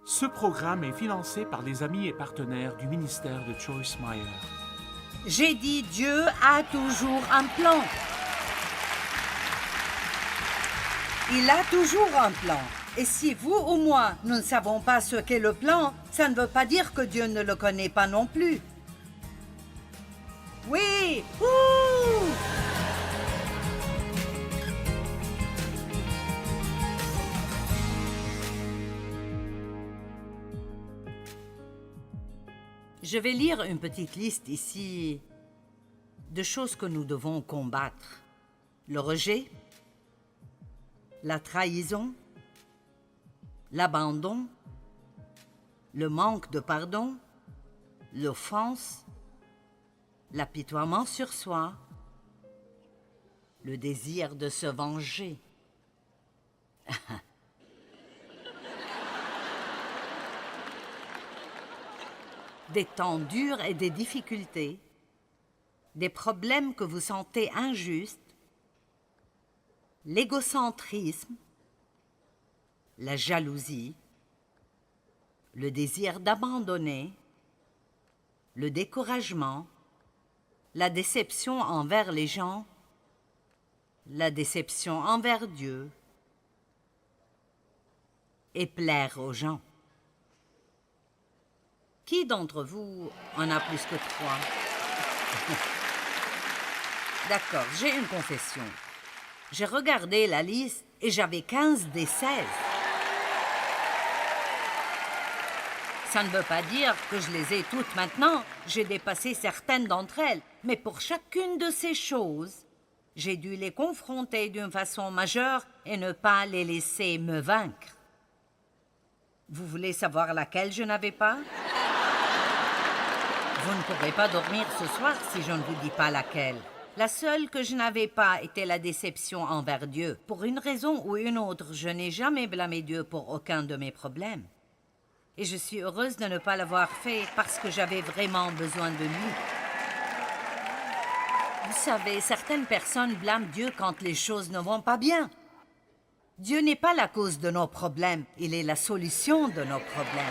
Ce programme est financé par les amis et partenaires du ministère de Joyce Meyer. J'ai dit Dieu a toujours un plan. Il a toujours un plan. Et si vous ou moi, nous ne savons pas ce qu'est le plan, ça ne veut pas dire que Dieu ne le connaît pas non plus. Oui! Ouh! Je vais lire une petite liste ici de choses que nous devons combattre. Le rejet, la trahison, l'abandon, le manque de pardon, l'offense, l'apitoiement sur soi, le désir de se venger. Des temps durs et des difficultés, des problèmes que vous sentez injustes, l'égocentrisme, la jalousie, le désir d'abandonner, le découragement, la déception envers les gens, la déception envers Dieu et plaire aux gens. Qui d'entre vous en a plus que 3? D'accord, j'ai une confession. J'ai regardé la liste et j'avais 15 des 16. Ça ne veut pas dire que je les ai toutes maintenant. J'ai dépassé certaines d'entre elles. Mais pour chacune de ces choses, j'ai dû les confronter d'une façon majeure et ne pas les laisser me vaincre. Vous voulez savoir laquelle je n'avais pas? Vous ne pourrez pas dormir ce soir si je ne vous dis pas laquelle. La seule que je n'avais pas était la déception envers Dieu. Pour une raison ou une autre, je n'ai jamais blâmé Dieu pour aucun de mes problèmes. Et je suis heureuse de ne pas l'avoir fait parce que j'avais vraiment besoin de lui. Vous savez, certaines personnes blâment Dieu quand les choses ne vont pas bien. Dieu n'est pas la cause de nos problèmes, il est la solution de nos problèmes.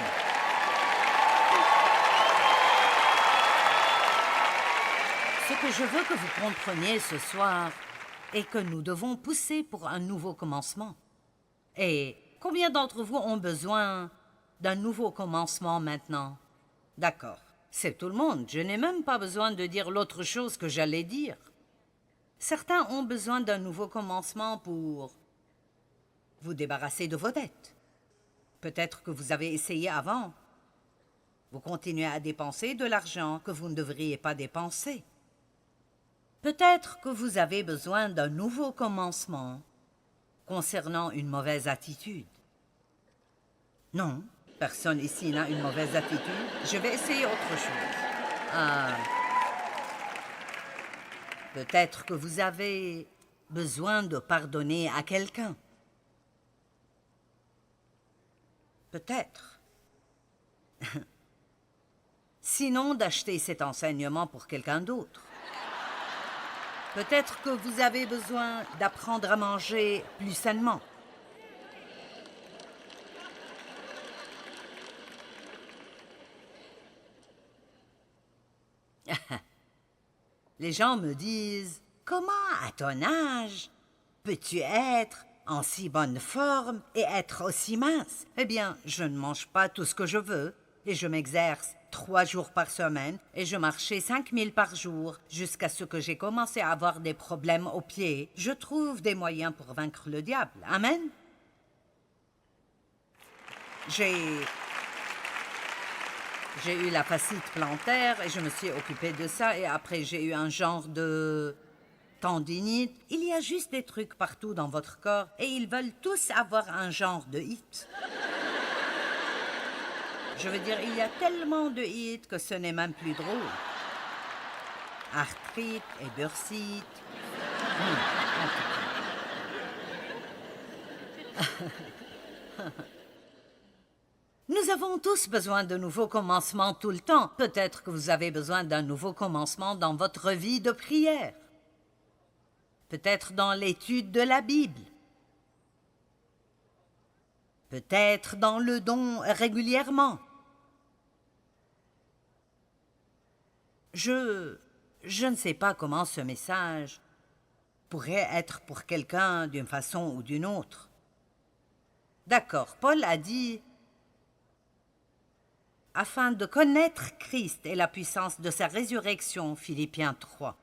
Ce que je veux que vous compreniez ce soir est que nous devons pousser pour un nouveau commencement. Et combien d'entre vous ont besoin d'un nouveau commencement maintenant? D'accord, c'est tout le monde. Je n'ai même pas besoin de dire l'autre chose que j'allais dire. Certains ont besoin d'un nouveau commencement pour vous débarrasser de vos dettes. Peut-être que vous avez essayé avant. Vous continuez à dépenser de l'argent que vous ne devriez pas dépenser. Peut-être que vous avez besoin d'un nouveau commencement concernant une mauvaise attitude. Non, personne ici n'a une mauvaise attitude. Je vais essayer autre chose. Peut-être que vous avez besoin de pardonner à quelqu'un. Peut-être. Sinon, d'acheter cet enseignement pour quelqu'un d'autre. Peut-être que vous avez besoin d'apprendre à manger plus sainement. Les gens me disent « Comment, à ton âge, peux-tu être en si bonne forme et être aussi mince? » Eh bien, je ne mange pas tout ce que je veux et je m'exerce 3 jours par semaine et je marchais 5000 par jour jusqu'à ce que j'ai commencé à avoir des problèmes aux pieds. Je trouve des moyens pour vaincre le diable. Amen? J'ai eu la fascite plantaire et je me suis occupée de ça et après j'ai eu un genre de tendinite. Il y a juste des trucs partout dans votre corps et ils veulent tous avoir un genre de hit. Je veux dire, il y a tellement de hits que ce n'est même plus drôle. Arthrite et bursite. Nous avons tous besoin de nouveaux commencements tout le temps. Peut-être que vous avez besoin d'un nouveau commencement dans votre vie de prière. Peut-être dans l'étude de la Bible. peut-être dans le don régulièrement. Je ne sais pas comment ce message pourrait être pour quelqu'un d'une façon ou d'une autre. D'accord, Paul a dit « afin de connaître Christ et la puissance de sa résurrection » Philippiens 3.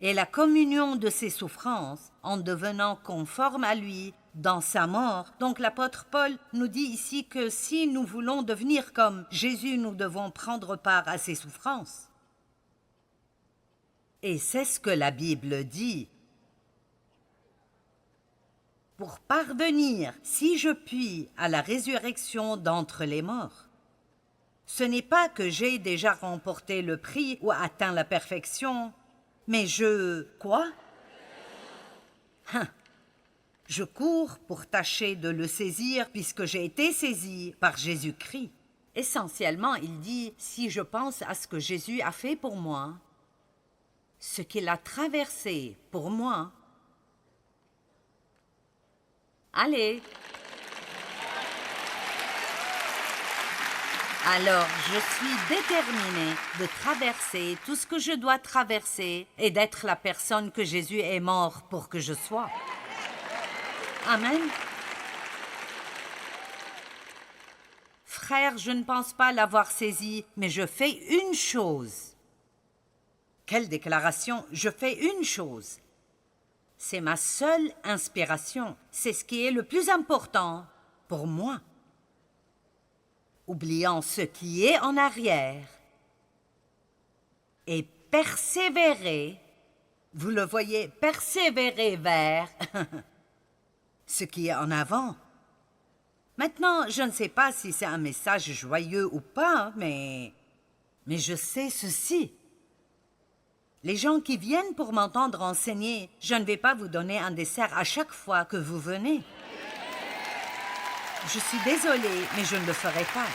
Et la communion de ses souffrances en devenant conforme à lui dans sa mort. Donc l'apôtre Paul nous dit ici que si nous voulons devenir comme Jésus, nous devons prendre part à ses souffrances. Et c'est ce que la Bible dit. Pour parvenir, si je puis, à la résurrection d'entre les morts. Ce n'est pas que j'ai déjà remporté le prix ou atteint la perfection, mais Quoi? Je cours pour tâcher de le saisir puisque j'ai été saisi par Jésus-Christ. Essentiellement, il dit, si je pense à ce que Jésus a fait pour moi, ce qu'il a traversé pour moi, allez. Alors, je suis déterminée de traverser tout ce que je dois traverser et d'être la personne que Jésus est mort pour que je sois. Amen. Frère, je ne pense pas l'avoir saisi, mais je fais une chose. Quelle déclaration? Je fais une chose. C'est ma seule inspiration. C'est ce qui est le plus important pour moi. Oubliant ce qui est en arrière et persévérer, vous le voyez, persévérer vers ce qui est en avant. Maintenant, je ne sais pas si c'est un message joyeux ou pas, mais je sais ceci. Les gens qui viennent pour m'entendre enseigner, je ne vais pas vous donner un dessert à chaque fois que vous venez. Je suis désolée, mais je ne le ferai pas.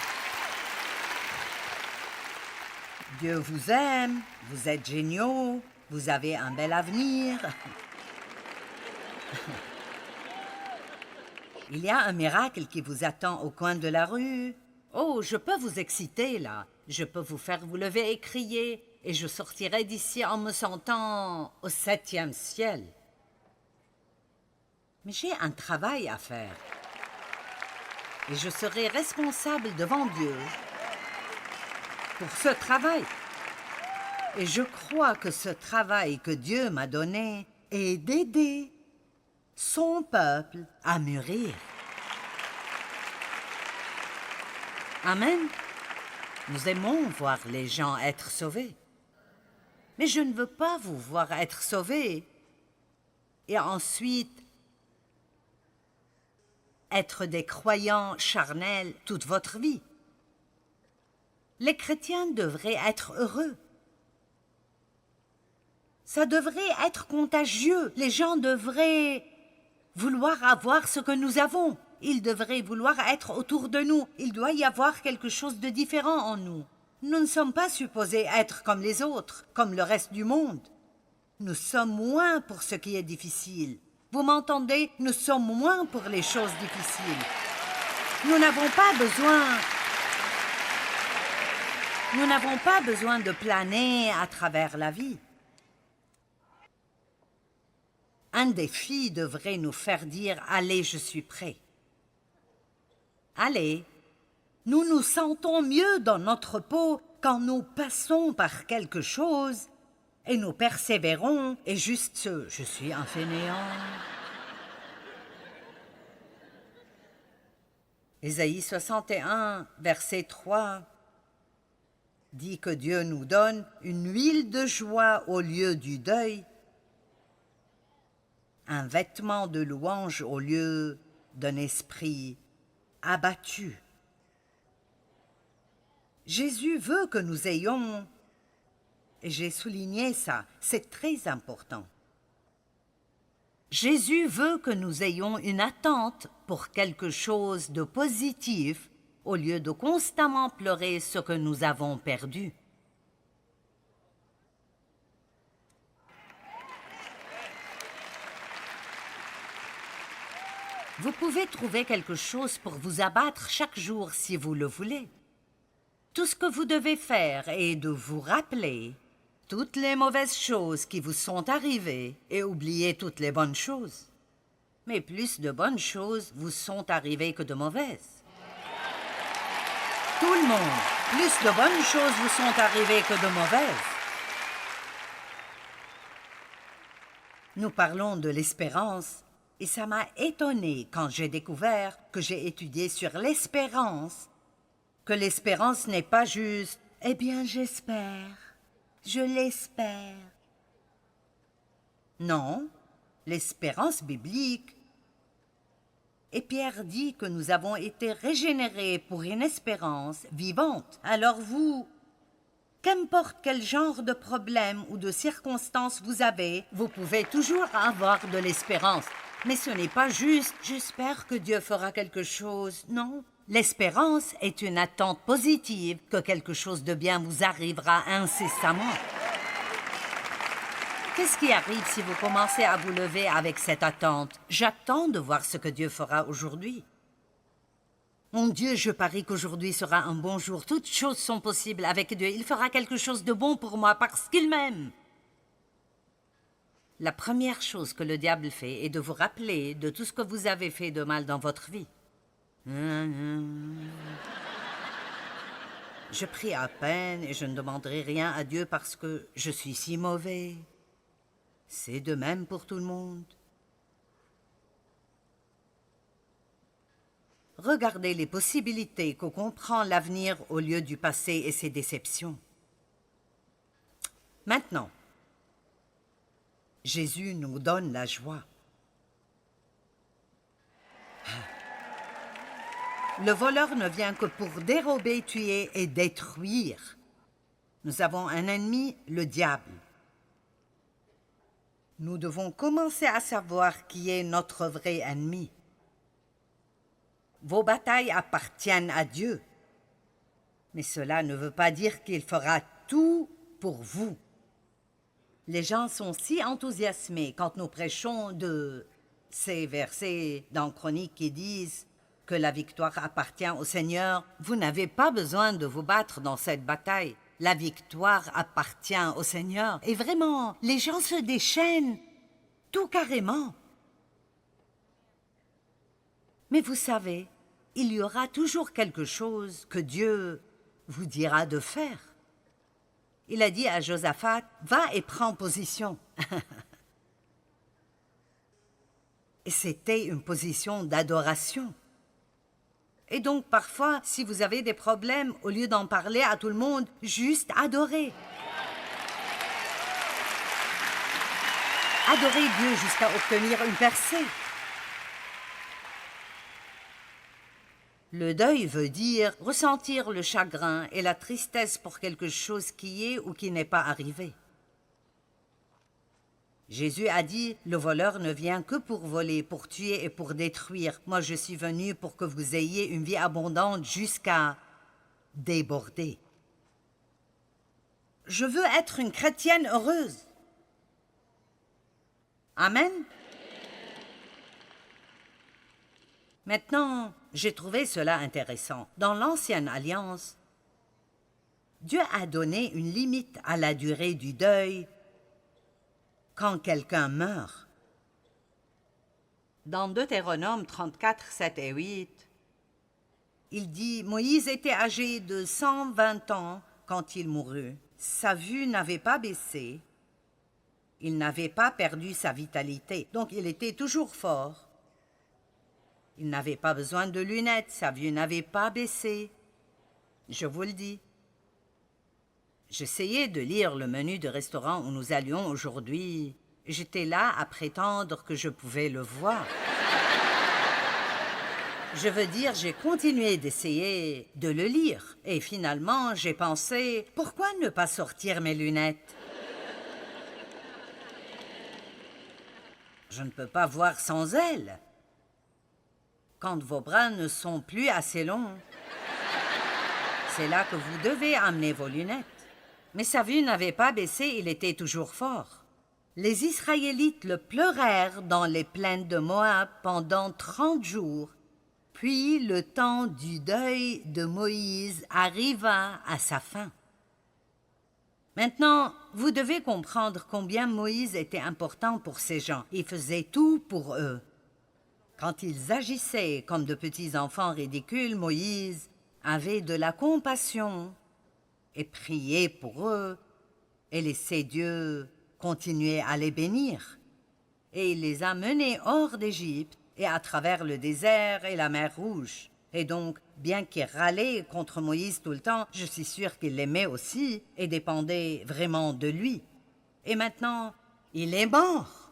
Dieu vous aime, vous êtes géniaux, vous avez un bel avenir. Il y a un miracle qui vous attend au coin de la rue. Oh, je peux vous exciter, là. Je peux vous faire vous lever et crier, et je sortirai d'ici en me sentant au 7e ciel. Mais j'ai un travail à faire. Et je serai responsable devant Dieu pour ce travail. Et je crois que ce travail que Dieu m'a donné est d'aider son peuple à mûrir. Amen. Nous aimons voir les gens être sauvés. Mais je ne veux pas vous voir être sauvés et ensuite être des croyants charnels toute votre vie. Les chrétiens devraient être heureux. Ça devrait être contagieux. Les gens devraient vouloir avoir ce que nous avons. Ils devraient vouloir être autour de nous. Il doit y avoir quelque chose de différent en nous. Nous ne sommes pas supposés être comme les autres, comme le reste du monde. Nous sommes moins pour ce qui est difficile. Vous m'entendez? Nous sommes moins pour les choses difficiles. Nous n'avons pas besoin de planer à travers la vie. Un défi devrait nous faire dire « Allez, je suis prêt ». Allez, nous nous sentons mieux dans notre peau quand nous passons par quelque chose et nous persévérons et juste ce « je suis un fainéant ». Ésaïe 61, verset 3 dit que Dieu nous donne une huile de joie au lieu du deuil, un vêtement de louange au lieu d'un esprit abattu. Jésus veut que nous ayons, et j'ai souligné ça, c'est très important. Jésus veut que nous ayons une attente pour quelque chose de positif au lieu de constamment pleurer ce que nous avons perdu. Vous pouvez trouver quelque chose pour vous abattre chaque jour si vous le voulez. Tout ce que vous devez faire est de vous rappeler toutes les mauvaises choses qui vous sont arrivées et oublier toutes les bonnes choses. Mais plus de bonnes choses vous sont arrivées que de mauvaises. Tout le monde, plus de bonnes choses vous sont arrivées que de mauvaises. Nous parlons de l'espérance, et ça m'a étonné quand j'ai découvert que j'ai étudié sur l'espérance, que l'espérance n'est pas juste « Eh bien, j'espère, je l'espère ». Non, l'espérance biblique. Et Pierre dit que nous avons été régénérés pour une espérance vivante. Alors vous, qu'importe quel genre de problème ou de circonstances vous avez, vous pouvez toujours avoir de l'espérance. Mais ce n'est pas juste « j'espère que Dieu fera quelque chose ». Non, l'espérance est une attente positive que quelque chose de bien vous arrivera incessamment. Qu'est-ce qui arrive si vous commencez à vous lever avec cette attente? J'attends de voir ce que Dieu fera aujourd'hui. Mon Dieu, je parie qu'aujourd'hui sera un bon jour. Toutes choses sont possibles avec Dieu. Il fera quelque chose de bon pour moi parce qu'il m'aime. La première chose que le diable fait est de vous rappeler de tout ce que vous avez fait de mal dans votre vie. Je prie à peine et je ne demanderai rien à Dieu parce que je suis si mauvais. C'est de même pour tout le monde. Regardez les possibilités qu'on comprend l'avenir au lieu du passé et ses déceptions. Maintenant, Jésus nous donne la joie. Le voleur ne vient que pour dérober, tuer et détruire. Nous avons un ennemi, le diable. Nous devons commencer à savoir qui est notre vrai ennemi. Vos batailles appartiennent à Dieu. Mais cela ne veut pas dire qu'il fera tout pour vous. Les gens sont si enthousiasmés quand nous prêchons de ces versets dans Chroniques qui disent que la victoire appartient au Seigneur. Vous n'avez pas besoin de vous battre dans cette bataille. La victoire appartient au Seigneur. Et vraiment, les gens se déchaînent, tout carrément. Mais vous savez, il y aura toujours quelque chose que Dieu vous dira de faire. Il a dit à Josaphat, « Va et prends position. » Et c'était une position d'adoration. Et donc, parfois, si vous avez des problèmes, au lieu d'en parler à tout le monde, juste adorez. Adorez Dieu jusqu'à obtenir une percée. Le deuil veut dire ressentir le chagrin et la tristesse pour quelque chose qui est ou qui n'est pas arrivé. Jésus a dit, « Le voleur ne vient que pour voler, pour tuer et pour détruire. Moi, je suis venu pour que vous ayez une vie abondante jusqu'à déborder. » Je veux être une chrétienne heureuse. Amen. Maintenant, j'ai trouvé cela intéressant. Dans l'Ancienne Alliance, Dieu a donné une limite à la durée du deuil quand quelqu'un meurt. Dans Deutéronome 34, 7 et 8, il dit « Moïse était âgé de 120 ans quand il mourut. Sa vue n'avait pas baissé. Il n'avait pas perdu sa vitalité. Donc il était toujours fort. Il n'avait pas besoin de lunettes. Sa vue n'avait pas baissé. Je vous le dis. » J'essayais de lire le menu de restaurant où nous allions aujourd'hui. J'étais là à prétendre que je pouvais le voir. Je veux dire, j'ai continué d'essayer de le lire. Et finalement, j'ai pensé, pourquoi ne pas sortir mes lunettes? Je ne peux pas voir sans elles. Quand vos bras ne sont plus assez longs, c'est là que vous devez amener vos lunettes. Mais sa vue n'avait pas baissé, il était toujours fort. Les Israélites le pleurèrent dans les plaines de Moab pendant 30 jours. Puis le temps du deuil de Moïse arriva à sa fin. Maintenant, vous devez comprendre combien Moïse était important pour ces gens. Il faisait tout pour eux. Quand ils agissaient comme de petits enfants ridicules, Moïse avait de la compassion et priait pour eux et laissait Dieu continuer à les bénir. Et il les a menés hors d'Égypte et à travers le désert et la mer Rouge. Et donc, bien qu'il râlait contre Moïse tout le temps, je suis sûre qu'il l'aimait aussi et dépendait vraiment de lui. Et maintenant, il est mort.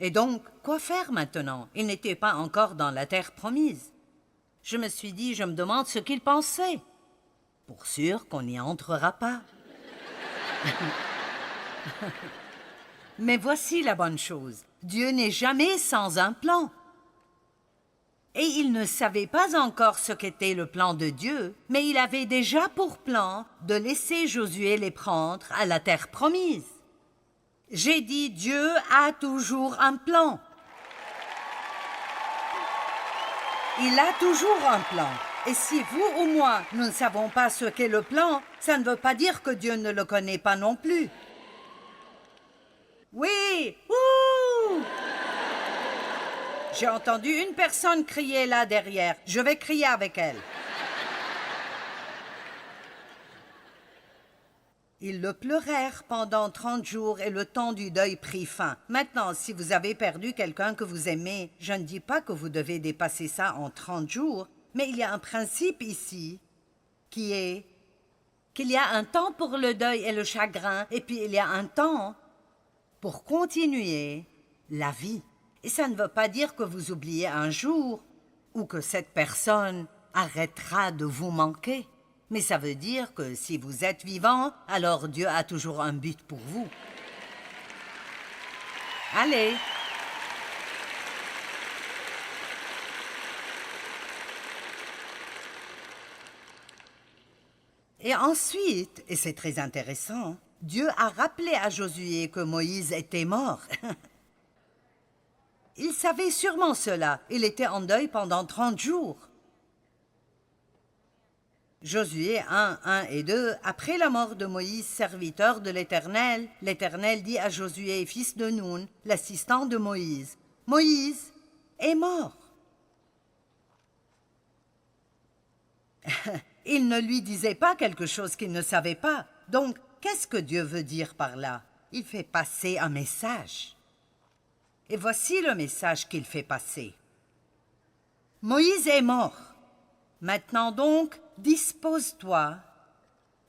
Et donc, quoi faire maintenant? Il n'était pas encore dans la terre promise. Je me suis dit, je me demande ce qu'il pensait. Pour sûr qu'on n'y entrera pas. Mais voici la bonne chose. Dieu n'est jamais sans un plan. Et il ne savait pas encore ce qu'était le plan de Dieu, mais il avait déjà pour plan de laisser Josué les prendre à la terre promise. J'ai dit, Dieu a toujours un plan. Il a toujours un plan. Et si vous ou moi, nous ne savons pas ce qu'est le plan, ça ne veut pas dire que Dieu ne le connaît pas non plus. Oui! Ouh! J'ai entendu une personne crier là derrière. Je vais crier avec elle. Ils le pleurèrent pendant 30 jours et le temps du deuil prit fin. Maintenant, si vous avez perdu quelqu'un que vous aimez, je ne dis pas que vous devez dépasser ça en 30 jours, mais il y a un principe ici qui est qu'il y a un temps pour le deuil et le chagrin, et puis il y a un temps pour continuer la vie. Et ça ne veut pas dire que vous oubliez un jour ou que cette personne arrêtera de vous manquer. Mais ça veut dire que si vous êtes vivant, alors Dieu a toujours un but pour vous. Allez! Et ensuite, et c'est très intéressant, Dieu a rappelé à Josué que Moïse était mort. Il savait sûrement cela. Il était en deuil pendant 30 jours. Josué 1, 1 et 2, après la mort de Moïse, serviteur de l'Éternel, l'Éternel dit à Josué, fils de Nun, l'assistant de Moïse, « Moïse est mort. » Il ne lui disait pas quelque chose qu'il ne savait pas. Donc, qu'est-ce que Dieu veut dire par là? Il fait passer un message. Et voici le message qu'il fait passer. Moïse est mort. Maintenant donc, dispose-toi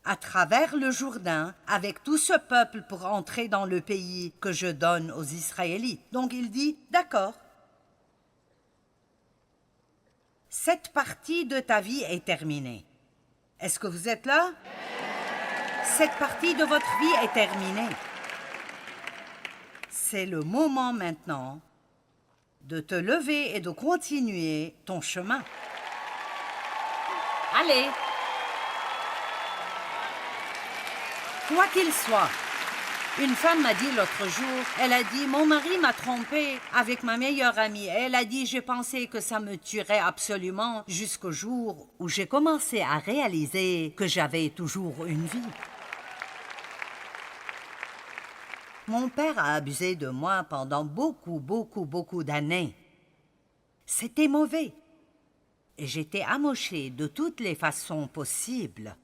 à travers le Jourdain avec tout ce peuple pour entrer dans le pays que je donne aux Israélites. Donc il dit, d'accord. Cette partie de ta vie est terminée. Est-ce que vous êtes là? Cette partie de votre vie est terminée. C'est le moment maintenant de te lever et de continuer ton chemin. Allez! Quoi qu'il soit, une femme m'a dit l'autre jour, elle a dit, mon mari m'a trompée avec ma meilleure amie. Elle a dit, j'ai pensé que ça me tuerait absolument jusqu'au jour où j'ai commencé à réaliser que j'avais toujours une vie. Mon père a abusé de moi pendant beaucoup d'années. C'était mauvais. Et j'étais amochée de toutes les façons possibles.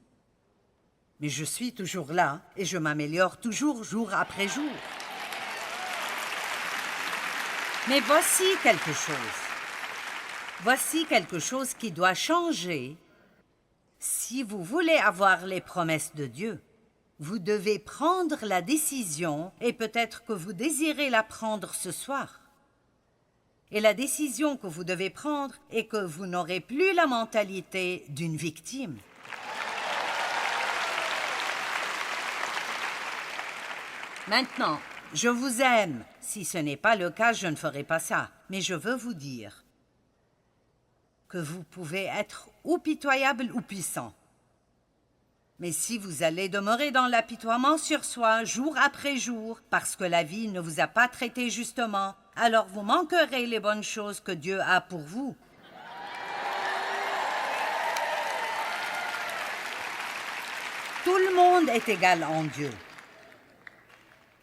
Mais je suis toujours là et je m'améliore toujours jour après jour. Mais voici quelque chose. Voici quelque chose qui doit changer. Si vous voulez avoir les promesses de Dieu, vous devez prendre la décision, et peut-être que vous désirez la prendre ce soir. Et la décision que vous devez prendre est que vous n'aurez plus la mentalité d'une victime. Maintenant, je vous aime. Si ce n'est pas le cas, je ne ferai pas ça. Mais je veux vous dire que vous pouvez être ou pitoyable ou puissant. Mais si vous allez demeurer dans l'apitoiement sur soi, jour après jour, parce que la vie ne vous a pas traité justement, alors vous manquerez les bonnes choses que Dieu a pour vous. Tout le monde est égal en Dieu.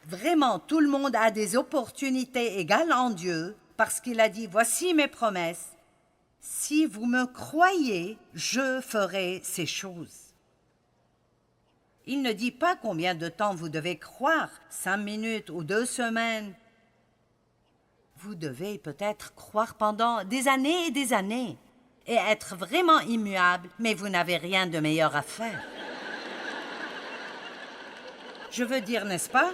Vraiment, tout le monde a des opportunités égales en Dieu, parce qu'il a dit, voici mes promesses. Si vous me croyez, je ferai ces choses. Il ne dit pas combien de temps vous devez croire, 5 minutes ou 2 semaines. Vous devez peut-être croire pendant des années et des années et être vraiment immuable, mais vous n'avez rien de meilleur à faire. Je veux dire, n'est-ce pas?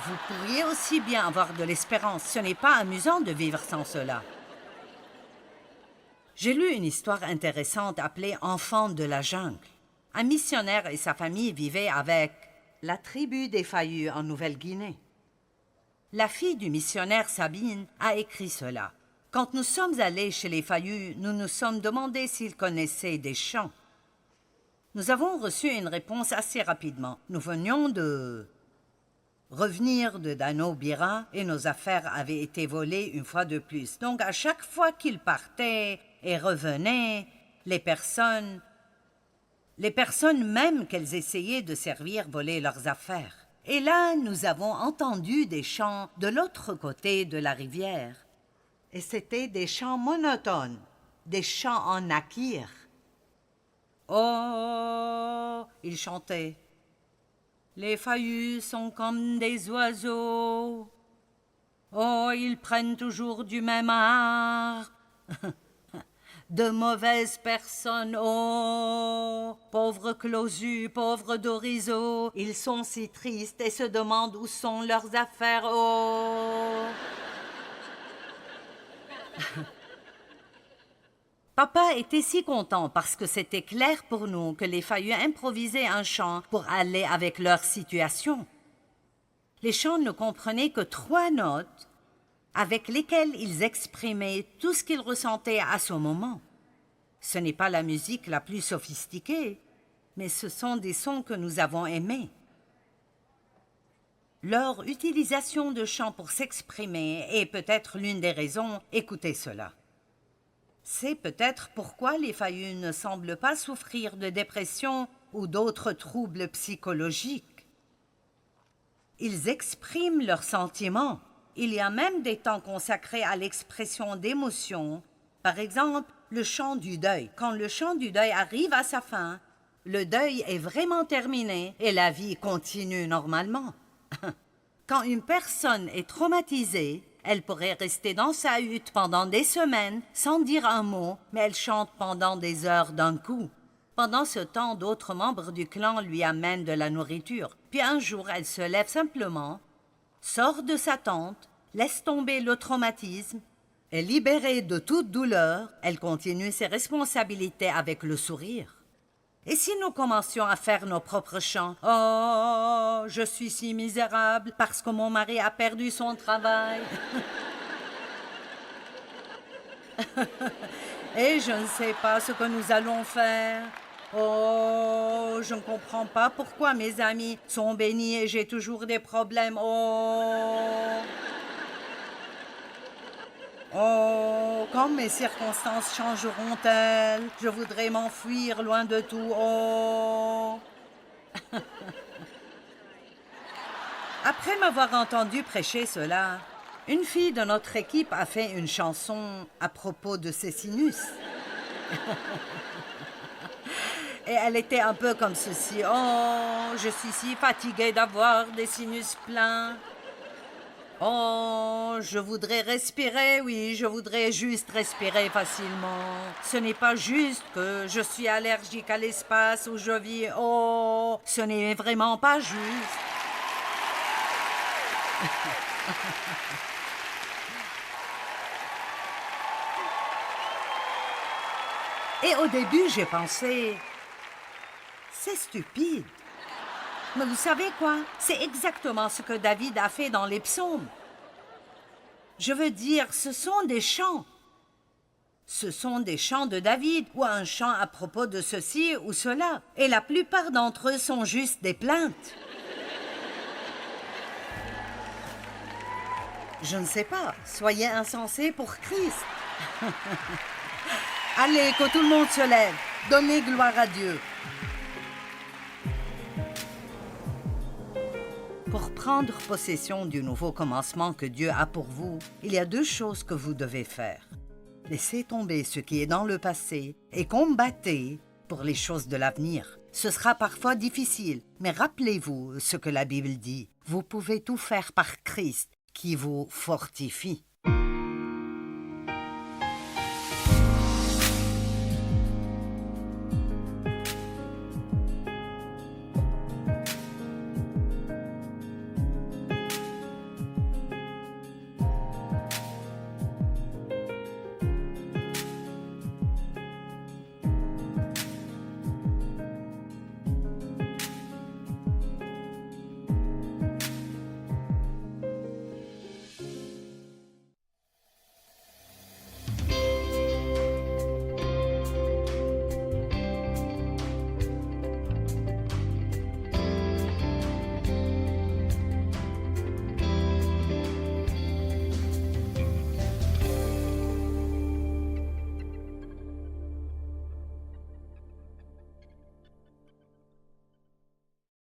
Vous pourriez aussi bien avoir de l'espérance. Ce n'est pas amusant de vivre sans cela. J'ai lu une histoire intéressante appelée « Enfant de la jungle ». Un missionnaire et sa famille vivaient avec la tribu des Fayus en Nouvelle-Guinée. La fille du missionnaire Sabine a écrit cela. Quand nous sommes allés chez les Fayus, nous nous sommes demandé s'ils connaissaient des chants. Nous avons reçu une réponse assez rapidement. Nous venions de revenir de Dano Bira et nos affaires avaient été volées une fois de plus. Donc à chaque fois qu'ils partaient et revenaient, les personnes même qu'elles essayaient de servir volaient leurs affaires. Et là, nous avons entendu des chants de l'autre côté de la rivière. Et c'était des chants monotones, des chants en nakir. Oh, ils chantaient. Les Fayus sont comme des oiseaux. Oh, ils prennent toujours du même art. De mauvaises personnes, oh, pauvres Closus, pauvres Dorizo, ils sont si tristes et se demandent où sont leurs affaires, oh. Papa était si content parce que c'était clair pour nous que les Fayus improvisaient un chant pour aller avec leur situation. Les chants ne comprenaient que 3 notes avec lesquelles ils exprimaient tout ce qu'ils ressentaient à ce moment. Ce n'est pas la musique la plus sophistiquée, mais ce sont des sons que nous avons aimés. Leur utilisation de chants pour s'exprimer est peut-être l'une des raisons, écoutez cela. C'est peut-être pourquoi les Fayus ne semblent pas souffrir de dépression ou d'autres troubles psychologiques. Ils expriment leurs sentiments. Il y a même des temps consacrés à l'expression d'émotions. Par exemple, le chant du deuil. Quand le chant du deuil arrive à sa fin, le deuil est vraiment terminé et la vie continue normalement. Quand une personne est traumatisée, elle pourrait rester dans sa hutte pendant des semaines sans dire un mot, mais elle chante pendant des heures d'un coup. Pendant ce temps, d'autres membres du clan lui amènent de la nourriture. Puis un jour, elle se lève simplement, sort de sa tente, laisse tomber le traumatisme, est libérée de toute douleur, elle continue ses responsabilités avec le sourire. Et si nous commencions à faire nos propres chants? Oh, je suis si misérable parce que mon mari a perdu son travail. Et je ne sais pas ce que nous allons faire. Oh, je ne comprends pas pourquoi mes amis sont bénis et j'ai toujours des problèmes. Oh, quand mes circonstances changeront-elles? Je voudrais m'enfuir loin de tout. Oh. Après m'avoir entendu prêcher cela, une fille de notre équipe a fait une chanson à propos de ses sinus. Et elle était un peu comme ceci. Oh, je suis si fatiguée d'avoir des sinus pleins. Oh, je voudrais respirer, oui, je voudrais juste respirer facilement. Ce n'est pas juste que je suis allergique à l'espace où je vis. Oh, ce n'est vraiment pas juste. Et au début, j'ai pensé, c'est stupide. Mais vous savez quoi? C'est exactement ce que David a fait dans les psaumes. Je veux dire, ce sont des chants. Ce sont des chants de David ou un chant à propos de ceci ou cela. Et la plupart d'entre eux sont juste des plaintes. Je ne sais pas. Soyez insensés pour Christ. Allez, que tout le monde se lève. Donnez gloire à Dieu. Pour prendre possession du nouveau commencement que Dieu a pour vous, il y a 2 choses que vous devez faire. Laissez tomber ce qui est dans le passé et combattez pour les choses de l'avenir. Ce sera parfois difficile, mais rappelez-vous ce que la Bible dit. Vous pouvez tout faire par Christ qui vous fortifie.